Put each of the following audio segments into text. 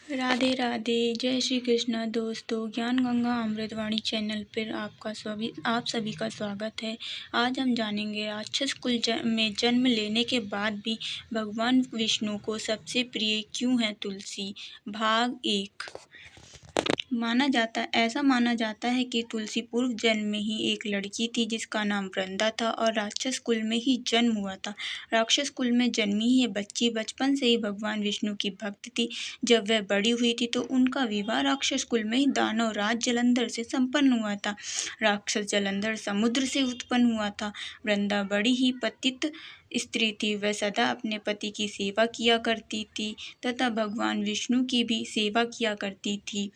राधे राधे। जय श्री कृष्ण दोस्तों। ज्ञान गंगा अमृतवाणी चैनल पर आप सभी का स्वागत है। आज हम जानेंगे राक्षस कुल में जन्म लेने के बाद भी भगवान विष्णु को सबसे प्रिय क्यों है तुलसी। भाग 1। ऐसा माना जाता है कि तुलसी पूर्व जन्म में ही एक लड़की थी जिसका नाम वृंदा था और राक्षस कुल में ही जन्म हुआ था। राक्षस कुल में जन्मी ये बच्ची बचपन से ही भगवान विष्णु की भक्त थी। जब वह बड़ी हुई थी तो उनका विवाह राक्षस कुल में ही दानव राज जलंधर से संपन्न हुआ था। राक्षस जलंधर समुद्र से उत्पन्न हुआ था। वृंदा बड़ी ही पतित स्त्री थी। वह सदा अपने पति की सेवा किया करती थी तथा भगवान विष्णु की भी सेवा किया करती थी।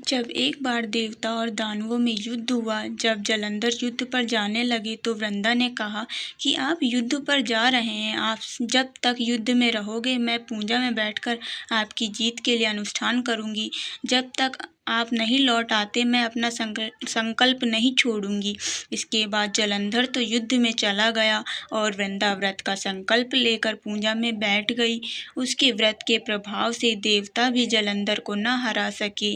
जब एक बार देवता और दानवों में युद्ध हुआ, जब जलंधर युद्ध पर जाने लगे तो वृंदा ने कहा कि आप युद्ध पर जा रहे हैं, आप जब तक युद्ध में रहोगे मैं पूजा में बैठकर आपकी जीत के लिए अनुष्ठान करूंगी। जब तक आप नहीं लौट आते मैं अपना संकल्प नहीं छोड़ूंगी। इसके बाद जलंधर तो युद्ध में चला गया और वृंदा व्रत का संकल्प लेकर पूजा में बैठ गई। उसके व्रत के प्रभाव से देवता भी जलंधर को न हरा सके।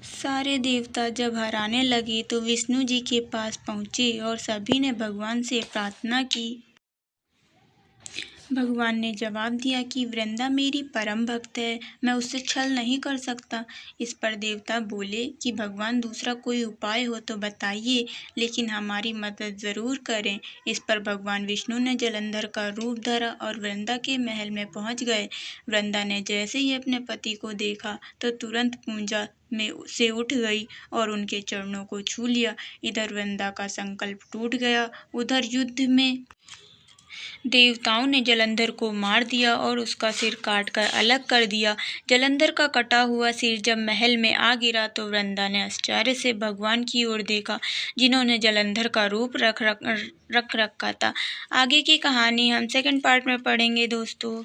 सारे देवता जब हराने लगे तो विष्णु जी के पास पहुँचे और सभी ने भगवान से प्रार्थना की। भगवान ने जवाब दिया कि वृंदा मेरी परम भक्त है, मैं उससे छल नहीं कर सकता। इस पर देवता बोले कि भगवान दूसरा कोई उपाय हो तो बताइए, लेकिन हमारी मदद ज़रूर करें। इस पर भगवान विष्णु ने जलंधर का रूप धरा और वृंदा के महल में पहुंच गए। वृंदा ने जैसे ही अपने पति को देखा तो तुरंत पूजा में से उठ गई और उनके चरणों को छू लिया। इधर वृंदा का संकल्प टूट गया, उधर युद्ध में देवताओं ने जलंधर को मार दिया और उसका सिर काटकर अलग कर दिया। जलंधर का कटा हुआ सिर जब महल में आ गिरा तो वृंदा ने आश्चर्य से भगवान की ओर देखा, जिन्होंने जलंधर का रूप रख रखा था। आगे की कहानी हम सेकंड पार्ट में पढ़ेंगे दोस्तों।